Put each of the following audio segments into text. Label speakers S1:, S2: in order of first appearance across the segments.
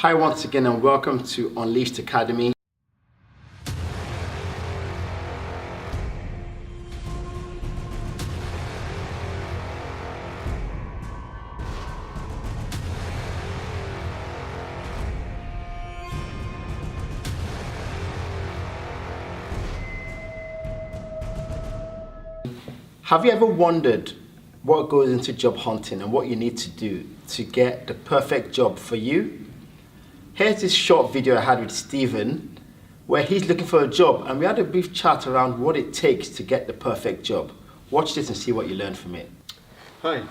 S1: Hi once again and welcome to Unleashed Academy. Have you ever wondered what goes into job hunting and what you need to do to get the perfect job for you? Here's this short video I had with Stephen where he's looking for a job and we had a brief chat around what it takes to get the perfect job. Watch this and see what you learn from it.
S2: Hi.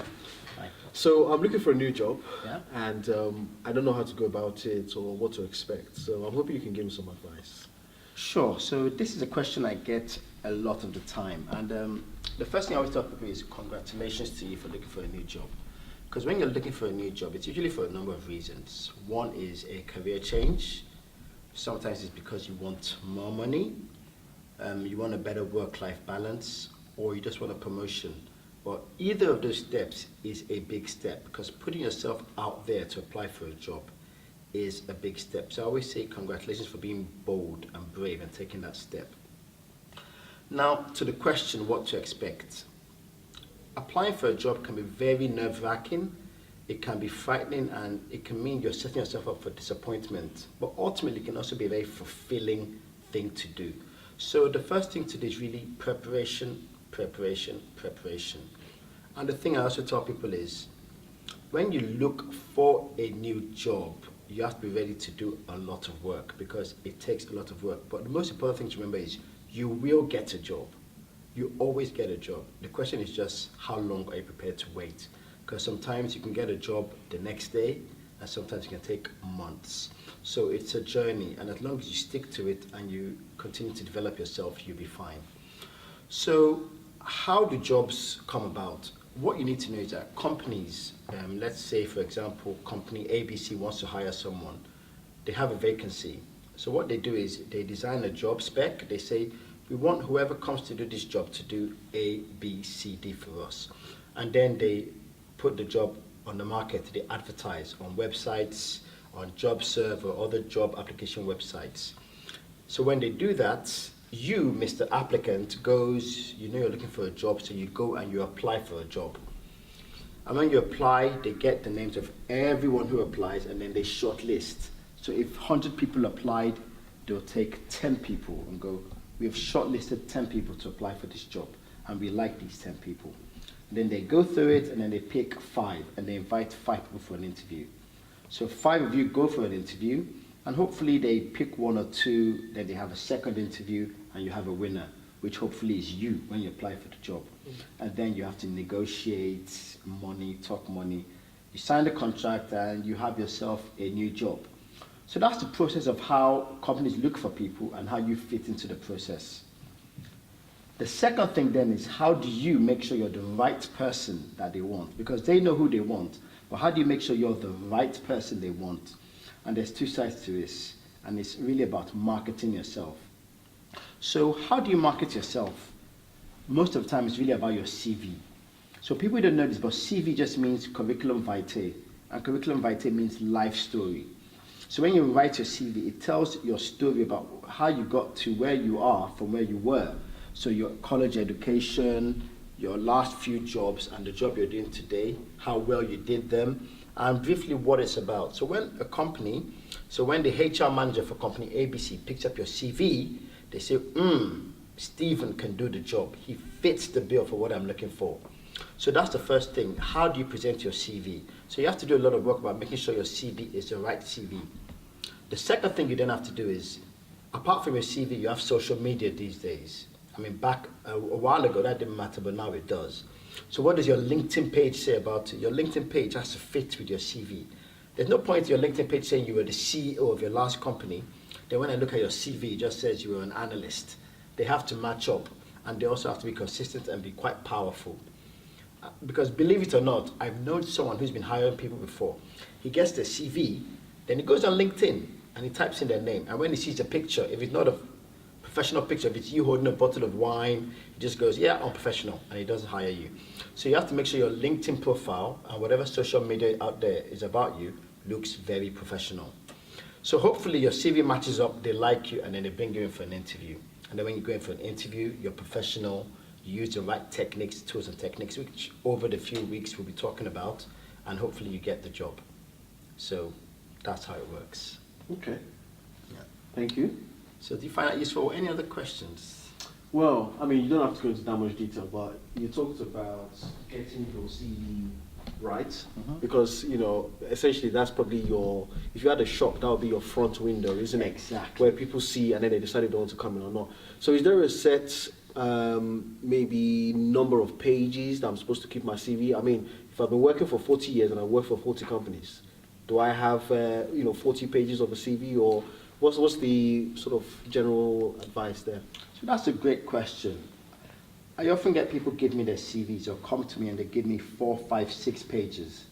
S2: So I'm looking for a new job,
S1: Yeah.
S2: and I don't know how to go about it or what to expect. So I'm hoping you can give me some advice.
S1: Sure, so this is a question I get a lot of the time, and the first thing I always tell people is congratulations to you for looking for a new job. Because when you're looking for a new job, it's usually for a number of reasons. One is a career change. Sometimes it's because you want more money, you want a better work-life balance, or you just want a promotion. But either of those steps is a big step because putting yourself out there to apply for a job is a big step. So I always say congratulations for being bold and brave and taking that step. Now to the question what to expect. Applying for a job can be very nerve-wracking, it can be frightening, and it can mean you're setting yourself up for disappointment. But ultimately it can also be a very fulfilling thing to do. So the first thing to do is really preparation. And the thing I also tell people is, when you look for a new job, you have to be ready to do a lot of work because it takes a lot of work. But the most important thing to remember is you will get a job. You always get a job. The question is just how long are you prepared to wait? Because sometimes you can get a job the next day and sometimes it can take months. So it's a journey, and as long as you stick to it and you continue to develop yourself, you'll be fine. So how do jobs come about? What you need to know is that companies, let's say for example, company ABC wants to hire someone. They have a vacancy. So what they do is they design a job spec. They say, we want whoever comes to do this job to do A, B, C, D for us. And then they put the job on the market. They advertise on websites, on JobServe or other job application websites. So when they do that, you, Mr. Applicant, goes, you know you're looking for a job, so you go and you apply for a job. And when you apply, they get the names of everyone who applies and then they shortlist. So if 100 people applied, they'll take 10 people and go, we have shortlisted 10 people to apply for this job and we like these 10 people. And then they go through it and then they pick 5 and they invite 5 people for an interview. So 5 of you go for an interview and hopefully they pick 1 or 2, then they have a second interview and you have a winner, which hopefully is you when you apply for the job. And then you have to negotiate money, talk money. You sign the contract and you have yourself a new job. So that's the process of how companies look for people and how you fit into the process. The second thing then is how do you make sure you're the right person that they want? Because they know who they want, but how do you make sure you're the right person they want? And there's 2 sides to this, and it's really about marketing yourself. So how do you market yourself? Most of the time it's really about your CV. So people don't know this, but CV just means curriculum vitae, and curriculum vitae means life story. So when you write your CV, it tells your story about how you got to where you are from where you were. So your college education, your last few jobs, and the job you're doing today, how well you did them, and briefly what it's about. So when the HR manager for company ABC picks up your CV, they say, Stephen can do the job. He fits the bill for what I'm looking for. So that's the first thing. How do you present your CV? So you have to do a lot of work about making sure your CV is the right CV. The second thing you then have to do is, apart from your CV, you have social media these days. I mean, back a while ago, that didn't matter, but now it does. So what does your LinkedIn page say about it? Your LinkedIn page has to fit with your CV. There's no point in your LinkedIn page saying you were the CEO of your last company. Then when I look at your CV, it just says you were an analyst. They have to match up, and they also have to be consistent and be quite powerful. Because believe it or not, I've known someone who's been hiring people before. He gets the CV, then he goes on LinkedIn and he types in their name. And when he sees a picture, if it's not a professional picture, if it's you holding a bottle of wine, he just goes, yeah, I'm professional, and he doesn't hire you. So you have to make sure your LinkedIn profile and whatever social media out there is about you looks very professional. So hopefully your CV matches up, they like you, and then they bring you in for an interview. And then when you go in for an interview, you're professional, you use the right techniques, tools and techniques, which over the few weeks we'll be talking about, and hopefully you get the job. So that's how it works.
S2: Okay.
S1: Yeah.
S2: Thank you.
S1: So do you find that useful? Any other questions?
S2: Well, I mean, you don't have to go into that much detail, but you talked about getting your CV right, because, you know, essentially that's probably your, if you had a shop, that would be your front window, isn't it?
S1: Exactly.
S2: Where people see and then they decide if they want to come in or not. So is there a set, maybe number of pages that I'm supposed to keep my CV? I mean, if I've been working for 40 years and I work for 40 companies, do I have, 40 pages of a CV, or what's the sort of general advice there?
S1: So that's a great question. I often get people give me their CVs or come to me and they give me 4, 5, 6 pages.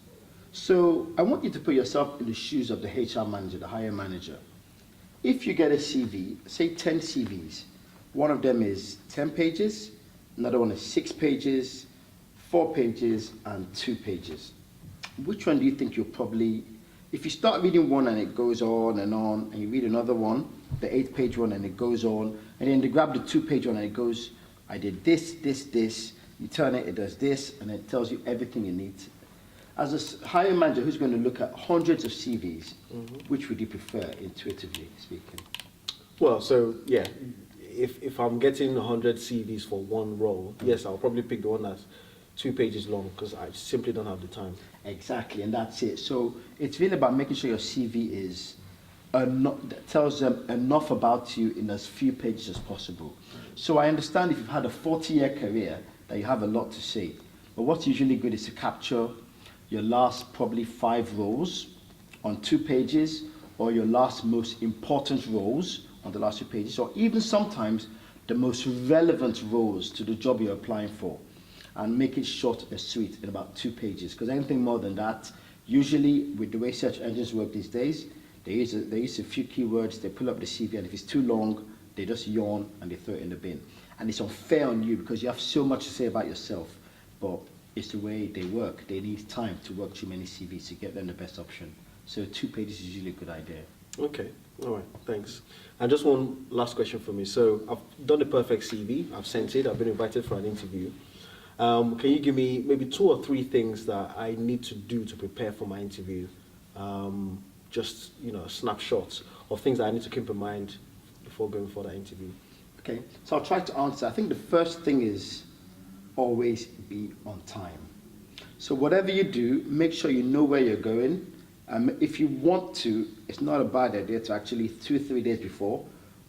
S1: So I want you to put yourself in the shoes of the HR manager, the hiring manager. If you get a CV, say 10 CVs, one of them is 10 pages, another one is 6 pages, 4 pages, and 2 pages. Which one do you think you'll probably, if you start reading one and it goes on, and you read another one, the 8-page one, and it goes on, and then you grab the 2-page one and it goes, I did this, this, this, you turn it, it does this, and it tells you everything you need. As a hiring manager who's going to look at hundreds of CVs, which would you prefer, intuitively speaking?
S2: Well, so yeah, if I'm getting 100 CVs for one role, yes, I'll probably pick the one that's 2 pages long, because I simply don't have the time.
S1: Exactly, and that's it. So it's really about making sure your CV is that tells them enough about you in as few pages as possible. So I understand if you've had a 40-year career that you have a lot to say, but what's usually good is to capture your last probably 5 roles on 2 pages, or your last most important roles on the last 2 pages, or even sometimes the most relevant roles to the job you're applying for, and make it short and sweet in about 2 pages. Because anything more than that, usually with the way search engines work these days, they use a few keywords, they pull up the CV, and if it's too long, they just yawn and they throw it in the bin. And it's unfair on you because you have so much to say about yourself, but it's the way they work. They need time to work through many CVs to get them the best option. So 2 pages is usually a good idea.
S2: Okay, all right, thanks. And just one last question for me. So I've done the perfect CV, I've sent it, I've been invited for an interview. Can you give me maybe 2 or 3 things that I need to do to prepare for my interview? Just, snapshots of things that I need to keep in mind before going for that interview.
S1: Okay, so I'll try to answer. I think the first thing is always be on time. So whatever you do, make sure you know where you're going. If you want to, it's not a bad idea to actually 2-3 days before,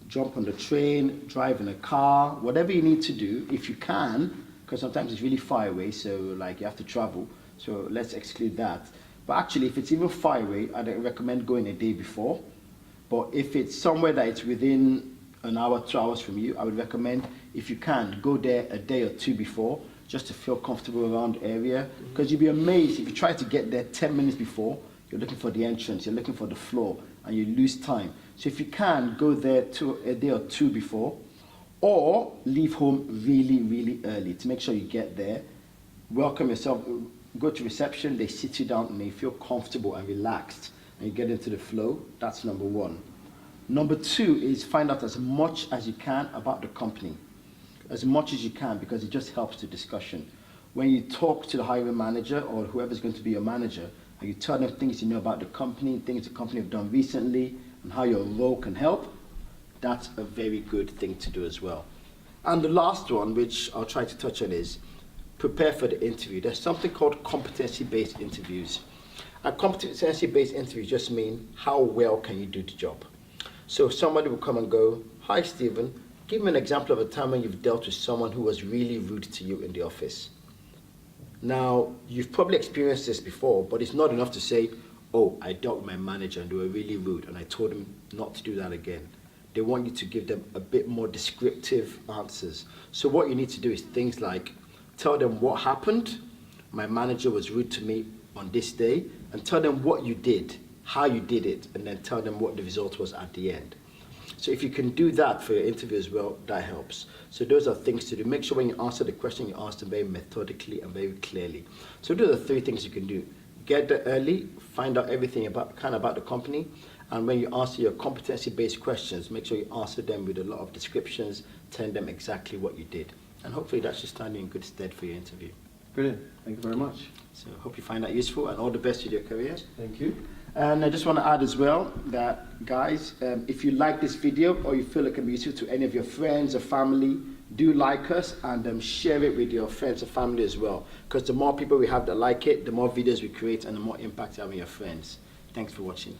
S1: jump on the train, drive in a car, whatever you need to do, if you can, because sometimes it's really far away, so like you have to travel, so let's exclude that. But actually, if it's even far away, I'd recommend going a day before. But if it's somewhere that it's within an hour, 2 hours from you, I would recommend, if you can, go there a day or 2 before, just to feel comfortable around the area. Because you'd be amazed if you try to get there 10 minutes before, you're looking for the entrance, you're looking for the floor, and you lose time. So if you can, go there a day or 2 before, or leave home really, really early to make sure you get there, welcome yourself, go to reception, they sit you down and you feel comfortable and relaxed, and you get into the flow. That's number 1. Number 2 is find out as much as you can about the company. As much as you can, because it just helps the discussion. When you talk to the hiring manager or whoever's going to be your manager, and you tell them things you know about the company, things the company have done recently, and how your role can help, that's a very good thing to do as well. And the last one, which I'll try to touch on, is prepare for the interview. There's something called competency-based interviews. And competency-based interviews just mean how well can you do the job. So somebody will come and go, "Hi, Stephen, give me an example of a time when you've dealt with someone who was really rude to you in the office." Now, you've probably experienced this before, but it's not enough to say, "Oh, I dealt with my manager and they were really rude and I told him not to do that again." They want you to give them a bit more descriptive answers. So what you need to do is things like, tell them what happened, my manager was rude to me on this day, and tell them what you did, how you did it, and then tell them what the result was at the end. So if you can do that for your interview as well, that helps. So those are things to do. Make sure when you answer the question, you answer them very methodically and very clearly. So those are 3 things you can do. Get there early, find out everything about the company, And when you answer your competency-based questions, make sure you answer them with a lot of descriptions, telling them exactly what you did. And hopefully that should stand you in good stead for your interview.
S2: Brilliant. Thank you very much.
S1: So hope you find that useful, and all the best with your careers.
S2: Thank you.
S1: And I just want to add as well that, guys, if you like this video or you feel it can be useful to any of your friends or family, do like us and share it with your friends and family as well. Because the more people we have that like it, the more videos we create and the more impact you have on your friends. Thanks for watching.